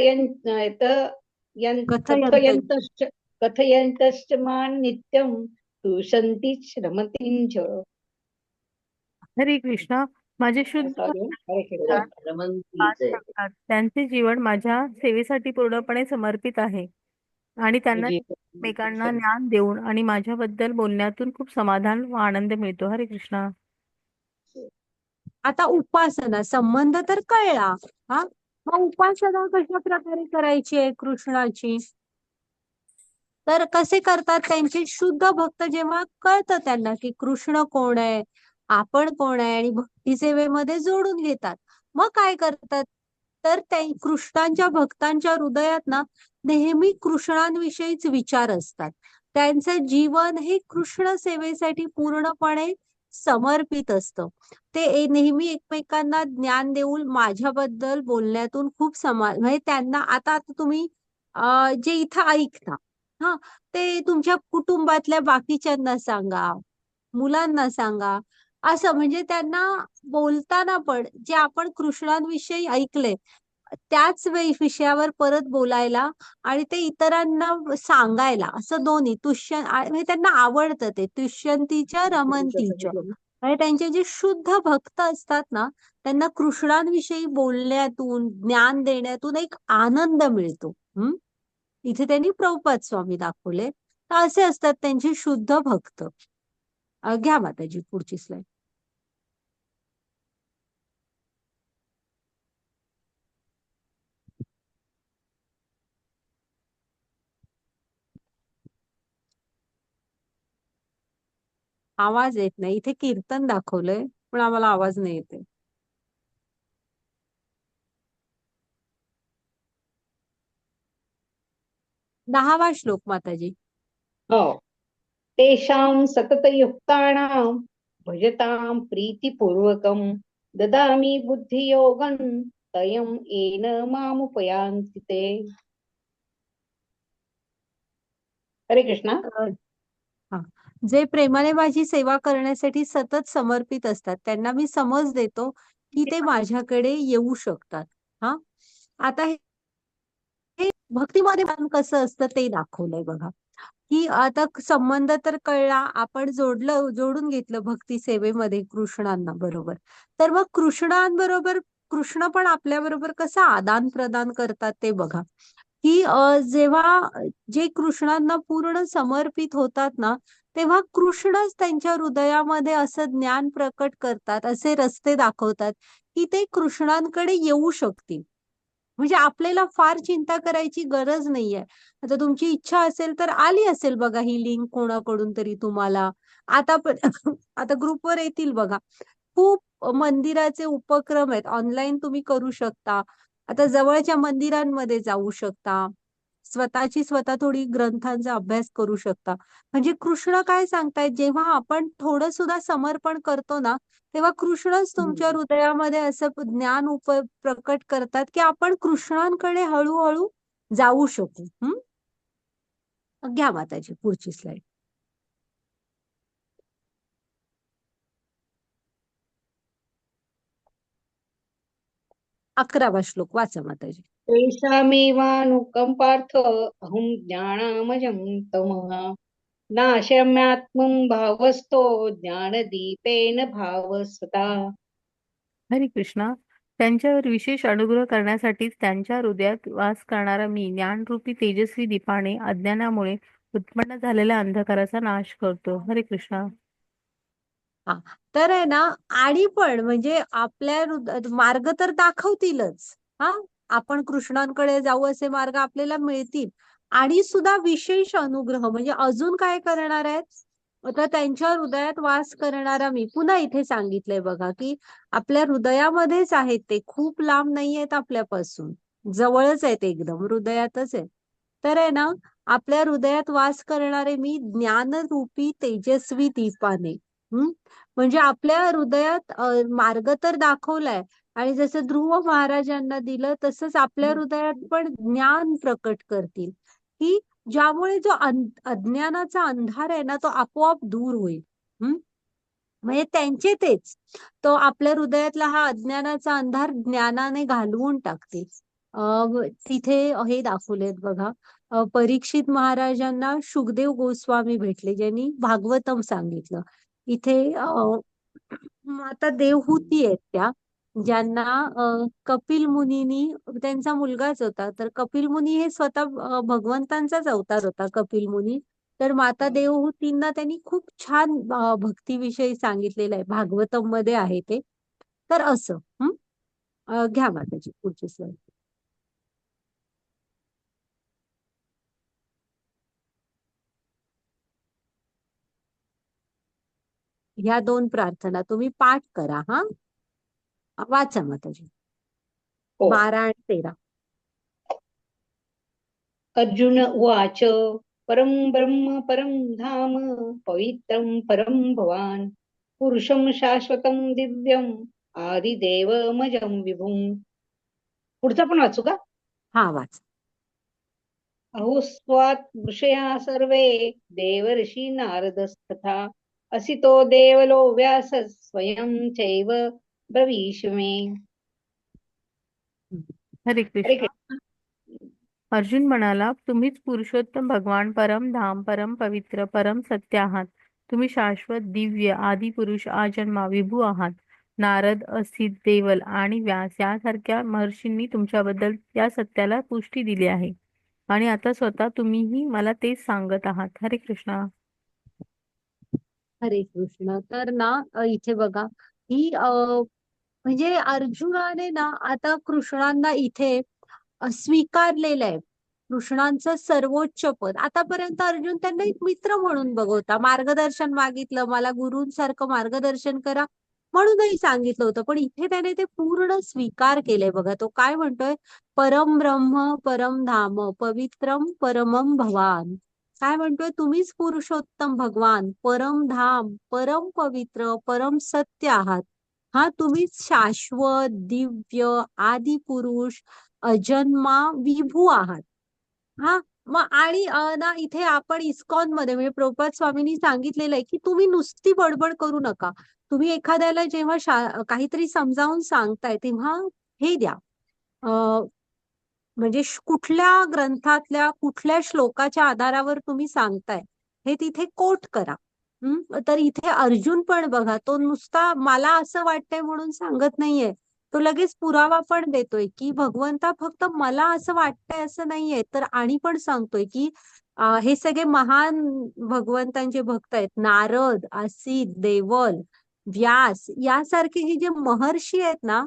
कथयन्त कथयन्तश्च मां नित्यं तुषन्ति रमतीं च. हरे कृष्णा. माझे शुद्ध Sorry, हरे कृष्ण. पाच सांगतात त्यांचे जीवन माझ्या सेवेसाठी पूर्णपणे समर्पित आहे आणि त्यांना एकमेकांना ज्ञान देऊन आणि माझ्याबद्दल बोलण्यातून खूप समाधान व आनंद मिळतो. हरे कृष्णा. आता उपासना संबंध तर कळला. मग उपासना कशा प्रकारे करायची आहे कृष्णाची? तर कसे करतात? त्यांचे शुद्ध भक्त जेव्हा कळतं त्यांना की कृष्ण कोण आहे, आपण कोण आहे, आणि भक्ती सेवेमध्ये जोडून घेतात, मग काय करतात? तर कृष्णांच्या भक्तांच्या हृदयात ना नेहमी कृष्णांविषयीच विचार असतात. त्यांचं जीवन हे कृष्ण सेवेसाठी पूर्णपणे समर्पित असतं. ते नेहमी एकमेकांना ज्ञान देऊन माझ्याबद्दल बोलण्यातून खूप म्हणजे त्यांना आता तुम्ही जे इथं ऐकता ते तुमच्या कुटुंबातल्या बाकीच्यांना सांगा, मुलांना सांगा. असं म्हणजे त्यांना बोलताना पण जे आपण कृष्णांविषयी ऐकलंय त्याच विषयावर परत बोलायला आणि ते इतरांना सांगायला, असं दोन्ही. म्हणजे त्यांना आवडतं ते तुष्यंतीच्या रमंतीच्या. आणि त्यांचे जे शुद्ध भक्त असतात ना त्यांना कृष्णांविषयी बोलण्यातून ज्ञान देण्यातून एक आनंद मिळतो. इथे त्यांनी प्रभुपाद स्वामी दाखवले. तर असे असतात त्यांचे शुद्ध भक्त. घ्या माताजी पुढची स्लाइड. आवाज येत नाही. इथे कीर्तन दाखवलंय पण आम्हाला आवाज नाही येते. दहावा श्लोक माताजी. हो. तेषां सततयुक्तानां भजतां प्रीतिपूर्वकं ददामि बुद्धियोगं तयं येन मामुपयान्ति ते. हरे कृष्णा. जे प्रेमाने माझी सेवा करण्यासाठी सतत समर्पित असतात त्यांना मी समज देतो की ते माझ्याकडे येऊ शकतात. आता हे भक्तीमध्ये कसं असतं ते दाखवलंय बघा. की आता संबंध तर कळला, आपण जोडून घेतलं भक्ती सेवेमध्ये कृष्णांना बरोबर. तर मग कृष्णांबरोबर कृष्ण पण आपल्या बरोबर कसं आदान प्रदान करतात ते बघा. की जेव्हा जे कृष्णांना पूर्ण समर्पित होतात ना तेव्हा कृष्णच त्यांच्या हृदयामध्ये असं ज्ञान प्रकट करतात, असे रस्ते दाखवतात की ते कृष्णांकडे येऊ शकतील. म्हणजे आपल्याला फार चिंता करायची गरज नाहीये. आता तुमची इच्छा असेल तर आली असेल बघा ही लिंक कोणाकडून तरी तुम्हाला. आता पण आता ग्रुपवर येतील बघा. खूप मंदिराचे उपक्रम आहेत, ऑनलाईन तुम्ही करू शकता. आता जवळच्या मंदिरांमध्ये जाऊ शकता, स्वतः थोडी ग्रंथांचा अभ्यास करू शकता. म्हणजे कृष्ण काय सांगतायत, जेव्हा आपण थोडं सुद्धा समर्पण करतो ना तेव्हा कृष्णच तुमच्या हृदयामध्ये असं ज्ञान प्रकट करतात की आपण कृष्णांकडे हळूहळू जाऊ शकू. घ्या माताजी पुढची स्लाइड. 11वा श्लोक वाचा माताजी. तेषामेवानुकंपार्थ अहं ज्ञानामजं तमः नाशम्यात्मं भावस्तो ज्ञानदीपेन भावस्वता. हरे कृष्णा. त्यांच्यावर विशेष अनुग्रह करण्यासाठीच त्यांच्या हृदयात वास करणारा मी ज्ञानरूपी तेजस्वी दीपाने अज्ञानामुळे उत्पन्न झालेल्या अंधकाराचा नाश करतो. हरे कृष्णा. तर आहे ना, आणि पण म्हणजे आपल्या मार्ग तर दाखवतीलच. आपण कृष्णांकडे जाऊ असे मार्ग आपल्याला मिळतील, आणि सुद्धा विशेष अनुग्रह म्हणजे अजून काय करणार आहेत. आता त्यांच्या हृदयात वास करणारा मी, पुन्हा इथे सांगितलंय बघा की आपल्या हृदयामध्येच आहेत ते, खूप लांब नाही आहेत आपल्यापासून, जवळच आहेत, एकदम हृदयातच आहे. तर आहे ना, आपल्या हृदयात वास करणारे मी ज्ञानरूपी तेजस्वी दीपाने. म्हणजे आपल्या हृदयात मार्ग तर दाखवलाय, आणि जसं ध्रुव महाराजांना दिलं तसंच आपल्या हृदयात पण ज्ञान प्रकट करतील की ज्यामुळे जो अज्ञानाचा अंधार आहे ना तो आपोआप दूर होईल. हम्म म्हणजे त्यांचे तेच तो आपल्या हृदयातला हा अज्ञानाचा अंधार ज्ञानाने घालवून टाकतील. तिथे हे दाखवलेत बघा. परीक्षित महाराजांना शुकदेव गोस्वामी भेटले ज्यांनी भागवतम सांगितलं. इथे आता देवहूती आहेत त्या ज्यांना कपिल मुनीनी त्यांचा मुलगाच होता. तर कपिल मुनी हे स्वतः भगवंतांचाच अवतार होता कपिल मुनी. तर माता देवहूतींना त्यांनी खूप छान भक्तीविषयी सांगितलेलं आहे. भागवतम मध्ये आहे ते. तर असं घ्या माताजी पुढची स्लाईड. ह्या 2 प्रार्थना तुम्ही पाठ करा. वाचा माताजी. हो. 12 आणि 13. अर्जुन उवाच परं ब्रह्म परं धाम पवित्रं परं भवान् पुरुषं शाश्वतं दिव्यम् आदिदेवमजं विभुम्. पुढचा पण वाचू का? वाच. अहोस्त्वात् ऋषया सर्वे देवर्षी नारदस्तथा असितो देवलो व्यासः स्वयं चैव ब्रवीषि मे. हरे हरे कृष्ण. कृष्ण. अर्जुन म्हणाला, तुम्हीच पुरुषोत्तम भगवान, परम धाम, परम पवित्र, परम सत्य आहात. तुम्ही शाश्वत, दिव्य, आदी पुरुष, आजन्मा, विभू आहात. नारद, असित, देवल आणि व्यास यासारख्या महर्षींनी तुमच्याबद्दल या सत्याला पुष्टी दिली आहे आणि आता स्वतः तुम्हीही मला तेच सांगत आहात. हरे कृष्णा. हरे कृष्ण. तर ना इथे बघा ही म्हणजे अर्जुनाने ना आता कृष्णांना इथे स्वीकारलेलं आहे. कृष्णांचं सर्वोच्च पद. आतापर्यंत अर्जुन त्यांना एक मित्र म्हणून बघवता. मार्गदर्शन मागितलं, मला गुरूंसारखं मार्गदर्शन करा म्हणूनही सांगितलं होतं. पण इथे त्याने ते पूर्ण स्वीकार केलंय बघा. तो काय म्हणतोय? परम ब्रह्म परम धाम पवित्रम परमम भवान. काय म्हणतोय? तुम्हीच पुरुषोत्तम भगवान, परम धाम, परम पवित्र, परम सत्य आहात. तुम्हीच शाश्वत, दिव्य, आदि पुरुष, अजन्मा, विभू आहात. मग आणि ना इथे आपण इस्कॉन मध्ये म्हणजे प्रभुपाद स्वामींनी सांगितलेलं आहे की तुम्ही नुसती बडबड करू नका. तुम्ही एखाद्याला जेव्हा काहीतरी समजावून सांगताय तेव्हा हे द्या. म्हणजे कुठल्या ग्रंथातल्या कुठल्या श्लोकाच्या आधारावर तुम्ही सांगताय हे तिथे कोट करा. तर इथे अर्जुन पण बघा तो नुसता मला असं वाटतंय म्हणून सांगत नाहीये. तो लगेच पुरावा पण देतोय की भगवंता फक्त मला असं वाटतंय असं नाहीये. तर आणि पण सांगतोय की हे सगळे महान भगवंतांचे भक्त आहेत. नारद, असित, देवल, व्यास यासारखे हे जे महर्षी आहेत ना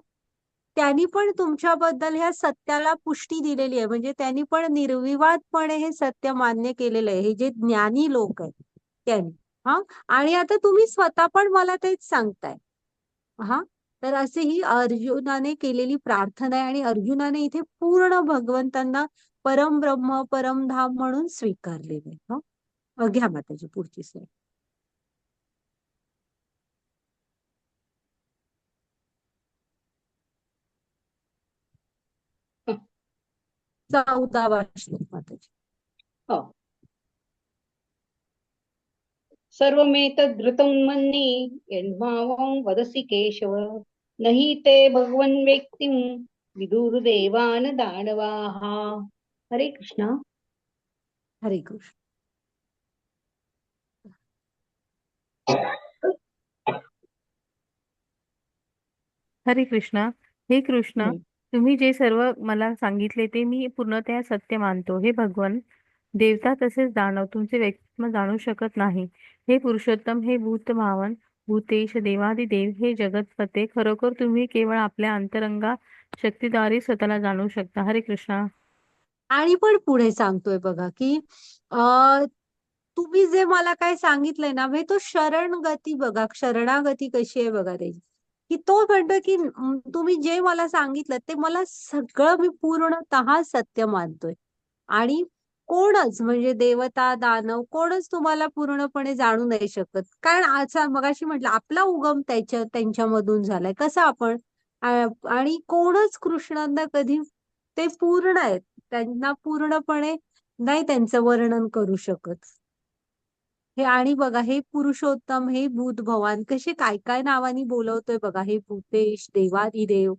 त्यांनी पण तुमच्याबद्दल ह्या सत्याला पुष्टी दिलेली आहे. म्हणजे त्यांनी पण निर्विवादपणे हे सत्य मान्य केलेलं आहे. हे जे ज्ञानी लोक आहेत त्यांनी. आणि आता तुम्ही स्वतः पण मला तेच सांगताय. तर असे ही अर्जुनाने केलेली प्रार्थना आहे आणि अर्जुनाने इथे पूर्ण भगवंतांना परम ब्रह्म परम धाम म्हणून स्वीकारलेले आहे. घ्या माताजी पुढची स्लाईड. हं. 14वा श्लोक माताजी. हो. सर्वमेतद्धृतं मन्ये यन्मावं वदसि केशव नहि ते भगवन् व्यक्तिं विदुर्देवान् दानवाः. हरे कृष्ण. हरे कृष्ण. हरे कृष्णा. हे कृष्ण, तुम्ही जे सर्व मला सांगितले ते मी पूर्णतः सत्य मानतो. हे भगवान, देवता तसेच दानव तुमचे व्यक्तित्व जाणू शकत नाही. हे पुरुषोत्तम, हे भूत भावन, भूतेश, देवादिदेव, हे जगतपते, खरोखर तुम्ही केवळ आपल्या अंतरंगा शक्तीद्वारे स्वतःला जाणू शकता. हरे कृष्णा. आणि पण पुढे सांगतोय बघा की तुम्ही जे मला काय सांगितलंय ना म्हणजे तो शरणगती बघा. शरणागती कशी आहे बघा त्याची. की तो म्हणतो की तुम्ही जे मला सांगितलं ते मला सगळं मी पूर्णतः सत्य मानतोय. आणि कोणच म्हणजे देवता दानव कोणच तुम्हाला पूर्णपणे जाणू नाही शकत. कारण आता मगाशी म्हटलं आपला उगम त्यांच्यामधून झालाय. कसं आपण आणि कोणच कृष्णांना कधी ते पूर्ण आहेत. त्यांना पूर्णपणे नाही त्यांचं वर्णन करू शकत. हे आणि बघा हे पुरुषोत्तम, हे बुध भगवान कसे काय काय नावानी बोलवतोय बघा. हे भूतेश, देवादिदेव,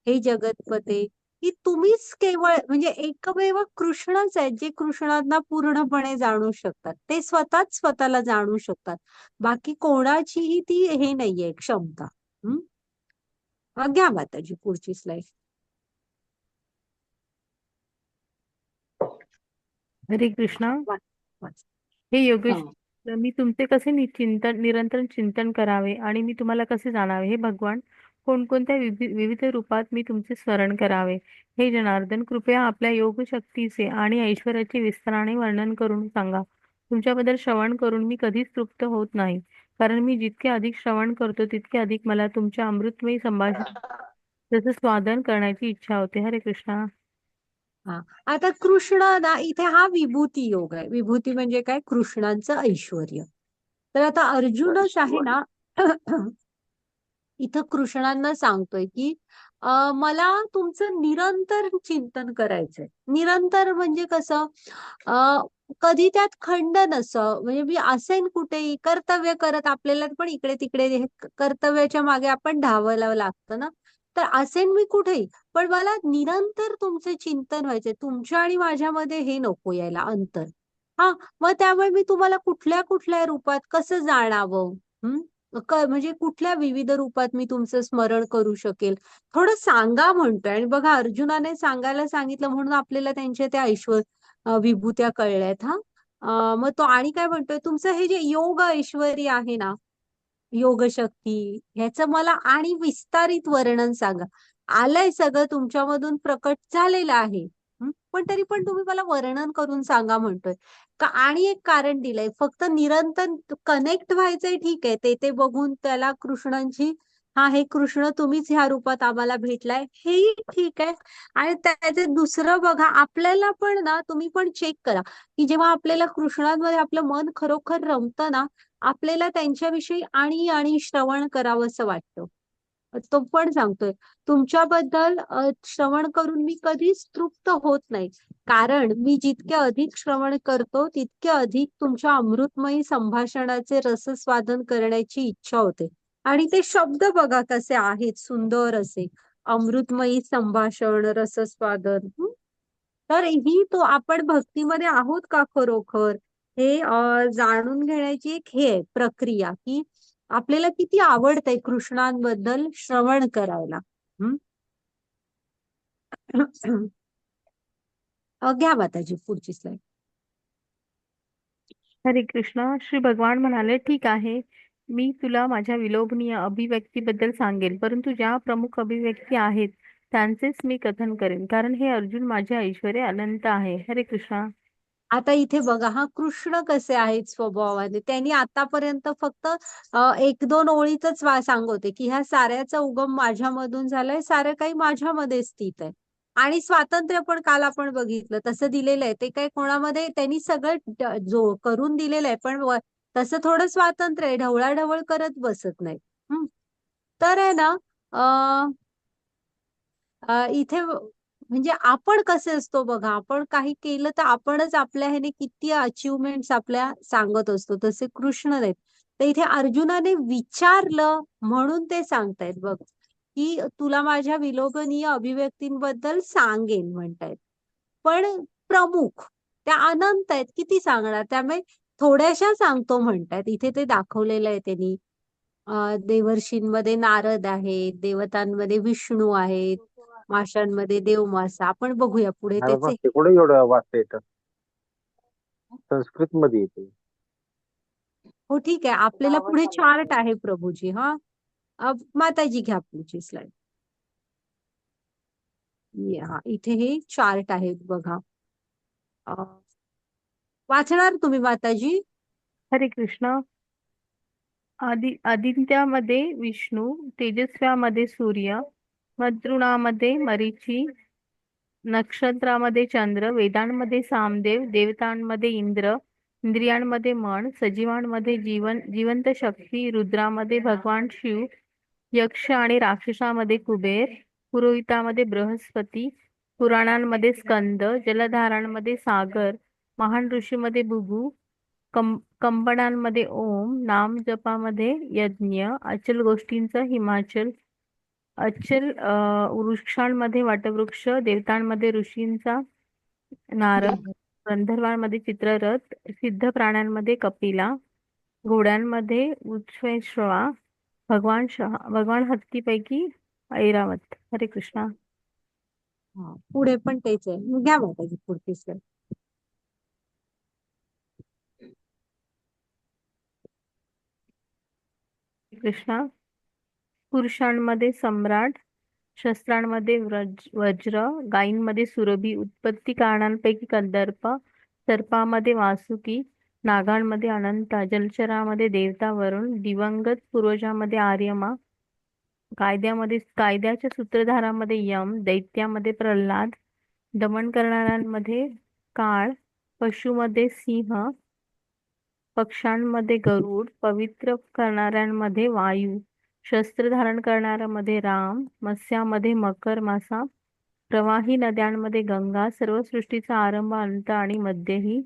हे जगतपते, की तुम्हीच केवळ म्हणजे एकमेव कृष्णच आहेत जे कृष्णांना पूर्णपणे जाणू शकतात. ते स्वतःच स्वतःला जाणू शकतात. बाकी कोणाचीही ती हे नाहीये क्षमता. घ्या माताजी पुढची स्लाइड. हरे कृष्णा. वाच. हे योगेश, हा मी तुमचे कसे निरंतर चिंतन करावे आणि मी तुम्हाला कसे जाणावे हे भगवान, कोणकोणत्या विविध रूपात मी तुमचे स्मरण करावे हे जनार्दन, कृपया आपल्या योग शक्तीचे आणि ऐश्वर्याचे विस्ताराने वर्णन करून सांगा. तुमच्याबद्दल श्रवण करून मी कधीच तृप्त होत नाही, कारण मी जितके अधिक श्रवण करतो तितके अधिक मला तुमच्या अमृतमयी संभाषण त्याचं स्वादन करण्याची इच्छा होते. हरे कृष्णा. हा आता कृष्ण ना इथे हा विभूती योग आहे. विभूती म्हणजे काय? कृष्णांचं ऐश्वर्य. तर आता अर्जुनच आहे ना इथं कृष्णांना सांगतोय की मला तुमचं निरंतर चिंतन करायचंय. निरंतर म्हणजे कसं? कधी त्यात खंड नसं. म्हणजे मी असेन कुठेही कर्तव्य करत, आपल्याला पण इकडे तिकडे कर्तव्याच्या मागे आपण धावायला लागतं ना. तर असेन मी कुठेही, पण मला निरंतर तुमचे चिंतन व्हायचे. तुमच्या आणि माझ्यामध्ये हे नको यायला अंतर. हा, मग त्यामुळे मी तुम्हाला कुठल्या कुठल्या रूपात कसं जाणावं? म्हणजे कुठल्या विविध रूपात मी तुमचं स्मरण करू शकेल, थोडं सांगा म्हणतोय. आणि बघा अर्जुनाने सांगायला सांगितलं म्हणून आपल्याला त्यांच्या त्या विभूत्या कळल्यात. हा मग तो आणि काय म्हणतोय, तुमचं हे जे योग ऐश्वर्य आहे ना, योग शक्ती, ह्याचं मला आणि विस्तारित वर्णन सांगा. आलंय सगळं तुमच्यामधून प्रकट झालेलं आहे. पण तरी पण तुम्ही मला वर्णन करून सांगा म्हणतोय. का आणि एक कारण दिलंय, फक्त निरंतर कनेक्ट व्हायचंय ठीक आहे, ते बघून त्याला कृष्णांची, हा हे कृष्ण तुम्हीच ह्या रूपात आम्हाला भेटलाय, हेही ठीक आहे. आणि त्याचे दुसरं बघा, आपल्याला पण ना, तुम्ही पण चेक करा की जेव्हा आपल्याला कृष्णांमध्ये आपलं मन खरोखर रमतं ना, आपल्याला त्यांच्याविषयी आणि श्रवण करावंसं वाटतं. तो पण सांगतोय, तुमच्याबद्दल श्रवण करून मी कधीच तृप्त होत नाही, कारण मी जितके अधिक श्रवण करतो तितके अधिक तुमच्या अमृतमयी संभाषणाचे रसस्वादन करण्याची इच्छा होते. आणि ते शब्द बघा कसे आहेत, सुंदर असे, अमृतमयी संभाषण, रसस्वादन. तर ही तो आपण भक्तीमध्ये आहोत का खरोखर, हे जाणून घेण्याची एक हे आहे प्रक्रिया, की आपल्याला किती आवडतंय कृष्णांबद्दल श्रवण करायला. हम्म घ्या माताजी पुढची स्लाइड. हरे कृष्णा. श्री भगवान म्हणाले, ठीक आहे, मी तुला माझ्या विलोभनीय अभिव्यक्तीबद्दल सांगेल, परंतु ज्या प्रमुख अभिव्यक्ती आहेत त्यांचेच मी कथन करेन, कारण हे अर्जुन माझे ऐश्वर्य अनंत आहे. हरे कृष्णा. आता इथे बघा, हा कृष्ण कसे आहेत स्वभावाने. त्यांनी आतापर्यंत फक्त एक दोन ओळीतच सांगते की ह्या साऱ्याचा उगम माझ्यामधून झालाय, सारं काही माझ्यामध्ये स्थित आहे. आणि स्वातंत्र्य पण काल आपण बघितलं तसं दिलेलं आहे. ते काही कोणामध्ये त्यांनी सगळं जो करून दिलेलं आहे, पण तसं थोडं स्वातंत्र्य आहे, ढवळाढवळ करत बसत नाही. तर आहे ना, इथे म्हणजे आपण कसे असतो बघा, आपण काही केलं तर आपणच आपल्या ह्याने किती अचिव्हमेंट्स आपल्या सांगत असतो, तसे कृष्ण नाहीत. तर इथे अर्जुनाने विचारलं म्हणून ते सांगतायत बघ, की तुला माझ्या विलोभनीय अभिव्यक्तींबद्दल सांगेन म्हणतायत. पण प्रमुख त्या अनंत आहेत, किती सांगणार, त्यामुळे थोड्याशा सांगतो म्हणतायत. इथे ते दाखवलेलं आहे त्यांनी. देवर्षींमध्ये नारद आहे, देवतांमध्ये विष्णू आहेत, माशांमध्ये देवमासा. आपण बघूया पुढे मला त्याचे. वाटते कुठे एवढं वाचता येतं, संस्कृत मध्ये येते. हो ठीक आहे, आपल्याला पुढे चार्ट आहे प्रभूजी. हा माताजी घ्या पुढची स्लाइड. हा इथे हे चार्ट आहेत बघा. वाचणार तुम्ही माताजी? हरे कृष्णा. आदित्यामध्ये विष्णू, तेजस्व्यामध्ये सूर्य, मद्रुणामध्ये मरीची, नक्षत्रामध्ये चंद्र, वेदांमध्ये सामदेव, देवतांमध्ये इंद्र, इंद्रियांमध्ये मन, सजीवांमध्ये जिवंत शक्ती, रुद्रामध्ये भगवान शिव, यक्ष आणि राक्षसामध्ये कुबेर, पुरोहितामध्ये बृहस्पती, पुराणांमध्ये स्कंद, जलधारांमध्ये सागर, महान ऋषीमध्ये भृगु, कंपनांमध्ये ओम, नाम जपामध्ये यज्ञ, अचल गोष्टींचा हिमाचल, अचल वृक्षांमध्ये वटवृक्ष, देवतांमध्ये ऋषींचा नारद, गंधर्वांमध्ये चित्ररथ, सिद्ध प्राण्यांमध्ये कपिला, घोड्यांमध्ये उच्छ्वश्रवा, भगवान हत्तीपैकी ऐरावत. हरे कृष्णा. पुढे पण तेच आहे. घ्या माताजी पुढची slide. कृष्णा. पुरुषांमध्ये सम्राट, शस्त्रांमध्ये वज्र, गायींमध्ये सुरभी, उत्पत्ती कारणांपैकी कंदर्प, सर्पामध्ये वासुकी, नागांमध्ये अनंता, जलचरामध्ये देवता वरुण, दिवंगत पूर्वजांमध्ये आर्यमा, कायद्याच्या सूत्रधारामध्ये यम, दैत्यामध्ये प्रल्हाद, दमन करणाऱ्यांमध्ये काळ, पशुमध्ये सिंह, पक्ष्यांमध्ये गरुड, पवित्र करणाऱ्यांमध्ये वायू, शस्त्र धारण करणाऱ्यामध्ये राम, मत्स्यामध्ये मकर मासा, प्रवाही नद्यांमध्ये गंगा, सर्व सृष्टीचा आरंभ, अंत आणि मध्यही,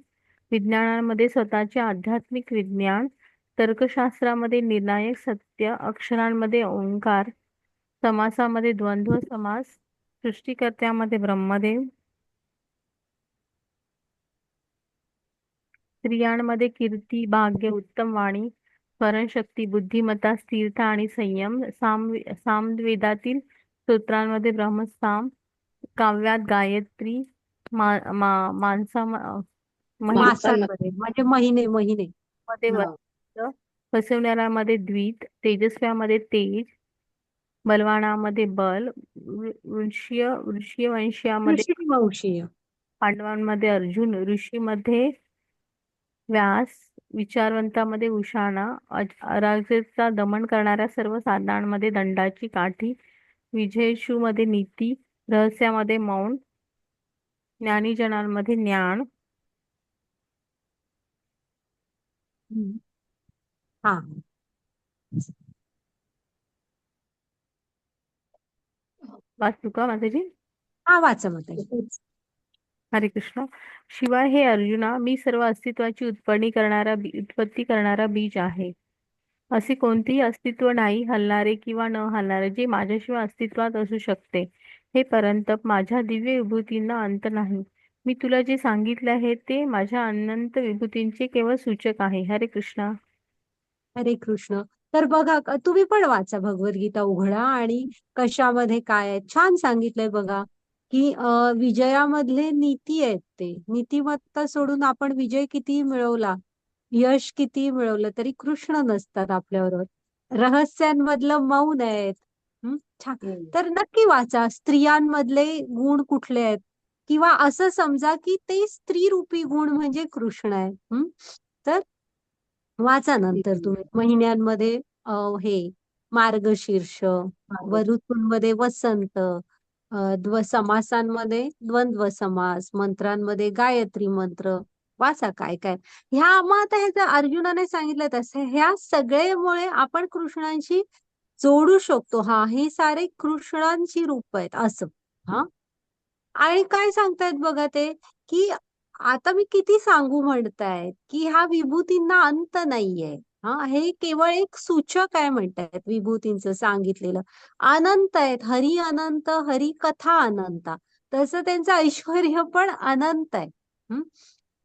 विज्ञानांमध्ये स्वतःचे आध्यात्मिक विज्ञान, तर्कशास्त्रामध्ये निर्णायक सत्य, अक्षरांमध्ये ओंकार, समासामध्ये द्वंद्व समास, सृष्टिकर्त्यामध्ये ब्रह्मदेव, स्त्रियांमध्ये कीर्ती, भाग्य, उत्तम वाणी, स्मरणशक्ती, बुद्धिमत्ता, स्थिरता आणि संयम, सामवेदातील स्तोत्रांमध्ये ब्रह्मसाम, काव्यात गायत्री, मासांमध्ये म्हणजे महिने मध्ये हा. वसंत, फसवणाऱ्यामध्ये द्वित, तेजस्व्यामध्ये तेज, बलवानामध्ये बल, वंशीयामध्ये ऋषीवंशीय. पांडवांमध्ये अर्जुन, ऋषीमध्ये व्यास, विचारवंतामध्ये उषाणा, अराजकता दमन करणाऱ्या सर्व साधनांमध्ये दंडाची काठी, विजयशूमध्ये नीती, रहस्यामध्ये मौन, ज्ञानीजनांमध्ये ज्ञान. हा वाचू का माताजी? हा वाचा माताजी. हरे कृष्ण. शिवाय हे अर्जुना, मी सर्व अस्तित्वाची उत्पत्ती करणारा बीज आहे. असे कोणतेही अस्तित्व नाही, हलणारे किंवा न हलणारे, जे माझ्याशिवाय अस्तित्वात असू शकते. हे परंतप, माझ्या दिव्य विभूतींना अंत नाही. मी तुला जे सांगितले आहे ते माझ्या अनंत विभूतींचे केवळ सूचक आहे. हरे कृष्णा. हरे कृष्ण. तर बघा तुम्ही पण वाचा भगवद्गीता उघडा आणि कशामध्ये काय आहे छान सांगितलंय बघा की विजयामधले नीती आहेत ते नीतिमत्ता सोडून आपण विजय किती मिळवला यश किती मिळवलं तरी कृष्ण नसतात आपल्याबरोबर रहस्यांमधलं मौन आहेत. छान. तर नक्की वाचा स्त्रियांमधले गुण कुठले आहेत किंवा असं समजा की ते स्त्री रूपी गुण म्हणजे कृष्ण आहे. तर वाचा नंतर तुम्ही महिन्यांमध्ये हे मार्गशीर्ष व ऋतूंमध्ये वसंत समासांमध्ये द्वंद्व समास मंत्रांमध्ये गायत्री मंत्र वाचा काय काय ह्या मग आता ह्याचं अर्जुनाने सांगितलं तसं ह्या सगळेमुळे आपण कृष्णांशी जोडू शकतो. हा हे सारे कृष्णांची रूप आहेत असं. हा आणि काय सांगतायत बघा ते की आता मी किती सांगू म्हणतायत की ह्या विभूतींना अंत नाहीये. हा हे केवळ एक सूचक आहे म्हणतायत विभूतींचं सांगितलेलं अनंत आहेत. हरी अनंत, हरी कथा अनंता, तसं त्यांचं ऐश्वर्य पण अनंत आहे.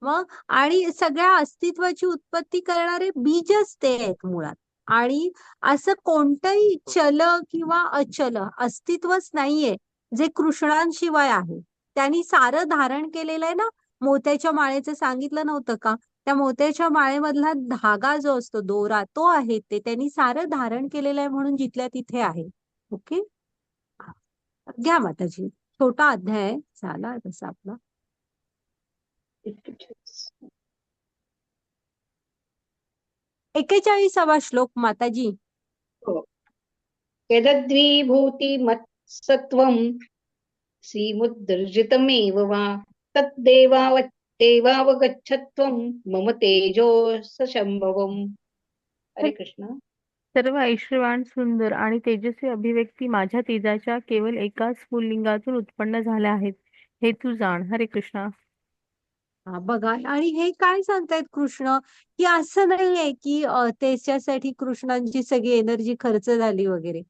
मग आणि सगळ्या अस्तित्वाची उत्पत्ती करणारे बीजच ते आहेत मुळात. आणि असं कोणतंही चल किंवा अचल अस्तित्वच नाहीये जे कृष्णांशिवाय आहे. त्यांनी सारं धारण केलेलं आहे ना. मोत्याच्या माळेचं सांगितलं नव्हतं का? त्या मोत्याच्या माळेमधला धागा जो असतो दोरा तो आहे ते त्यांनी सारं धारण केलेलं आहे म्हणून जिथल्या तिथे आहे. ओके. घ्या माताजी. छोटा अध्याय झाला तसा आपला. 41वा श्लोक माताजी. यदद्विभूतिमत्सत्त्वं श्रीमुद्दर्जितमेव वा तद्देवावगच्छत्वं मम तेजोसशम्भवम्. हरे कृष्ण. सर्व ऐश्वर्यवान, सुंदर आणि तेजस्वी अभिव्यक्ती माझ्या तेजाच्या केवळ एकाच स्फुल्लिंगातून उत्पन्न झाल्या आहेत हे तू जाण. हरे कृष्णा. हा बघा आणि हे काय सांगतायत कृष्ण की असं नाहीये की त्याच्यासाठी कृष्णांची सगळी एनर्जी खर्च झाली वगैरे.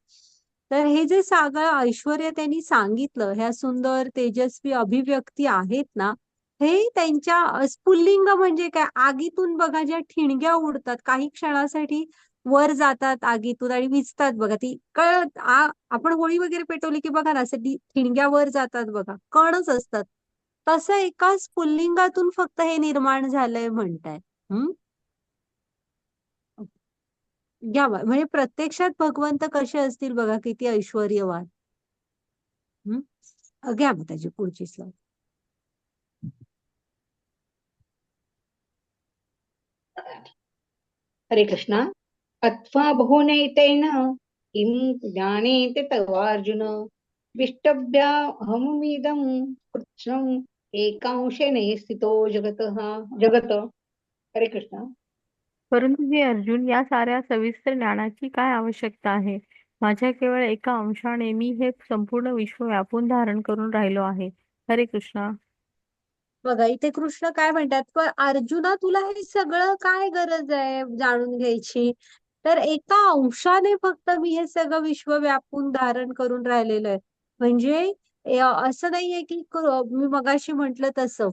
तर हे जे सगळं ऐश्वर्य त्यांनी सांगितलं, ह्या सुंदर तेजस्वी अभिव्यक्ती आहेत ना, हे त्यांच्या स्फुल्लिंग म्हणजे काय, आगीतून बघा ज्या ठिणग्या उडतात काही क्षणासाठी वर जातात आगीतून आणि विझतात बघा, ती कळत आपण होळी वगैरे पेटवली की बघा ना, असं ठिणग्या वर जातात बघा, कणच असतात. तसं एका स्फुल्लिंगातून फक्त हे निर्माण झालंय म्हणताय. हम्म. म्हणजे प्रत्यक्षात भगवंत कसे असतील बघा, किती ऐश्वर्यवान. घ्या मग त्याची पुढची स्लाइड. हरे कृष्णा. अथवा बहुनैतेन किं ज्ञानेते तवार्जुन विष्टभ्याहमुमिदं कृत्स्नम् एकांशेन स्थितो जगत. हरे कृष्णा. परंतु हे अर्जुन, या साऱ्या सविस्तर ज्ञानाची काय आवश्यकता आहे? माझ्या केवळ एका अंशाने मी हे संपूर्ण विश्व व्यापून धारण करून राहिलो आहे. हरे कृष्णा. बघा इथे कृष्ण काय म्हणतात, पण अर्जुना तुला हे सगळं काय गरज आहे जाणून घ्यायची? तर एका अंशाने फक्त मी हे सगळं विश्व व्यापून धारण करून राहिलेलं आहे. म्हणजे असं नाहीये की मी मगाशी म्हंटल तसं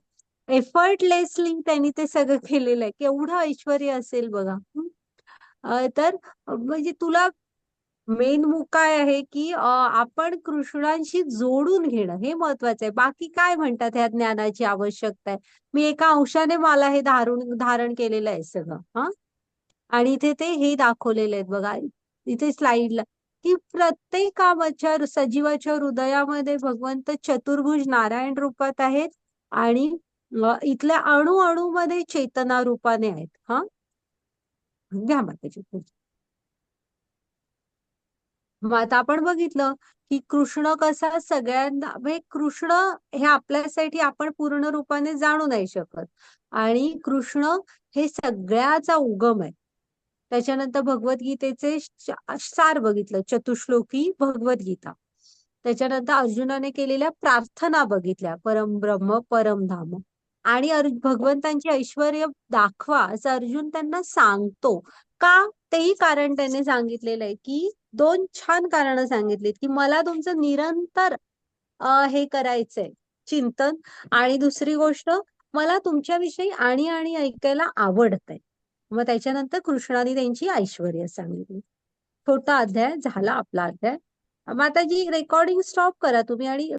एफर्टलेसली त्यांनी ते सगळं केलेलं आहे. केवढं ऐश्वर्य असेल बघा. तर म्हणजे तुला मेन काय आहे की आपण कृष्णांशी जोडून घेणं हे महत्वाचं आहे. बाकी काय म्हणतात ह्या ज्ञानाची आवश्यकता आहे? मी एका अंशाने मला हे धारण केलेलं आहे सगळं. हा आणि इथे ते हे दाखवलेले आहेत बघा इथे स्लाइडला, की प्रत्येकाच्या सजीवाच्या हृदयामध्ये भगवंत चतुर्भुज नारायण रूपात आहेत आणि इथल्या अणु अणुमध्ये चेतना रूपाने आहेत. हा घ्या मग त्याची पुढची. मग आता आपण बघितलं की कृष्ण कसा सगळ्यांना, म्हणजे कृष्ण हे आपल्यासाठी आपण पूर्ण रूपाने जाणू नाही शकत आणि कृष्ण हे सगळ्याचा उगम आहे. त्याच्यानंतर भगवद्गीतेचे सार बघितलं, चतुश्लोकी भगवद्गीता. त्याच्यानंतर अर्जुनाने केलेल्या प्रार्थना बघितल्या, परम ब्रह्म परम धाम. आणि भगवंतांची ऐश्वर्य दाखवा असं अर्जुन त्यांना सांगतो का? तेही कारण त्याने सांगितलेलं आहे की दोन छान कारणं सांगितलीत की मला तुमचं निरंतर हे करायचंय चिंतन, आणि दुसरी गोष्ट मला तुमच्याविषयी आणि ऐकायला आवडतंय. मग त्याच्यानंतर कृष्णाने त्यांची ऐश्वर्य सांगितली. छोटा अध्याय झाला आपला अध्याय. मग आता जी रेकॉर्डिंग स्टॉप करा तुम्ही आणि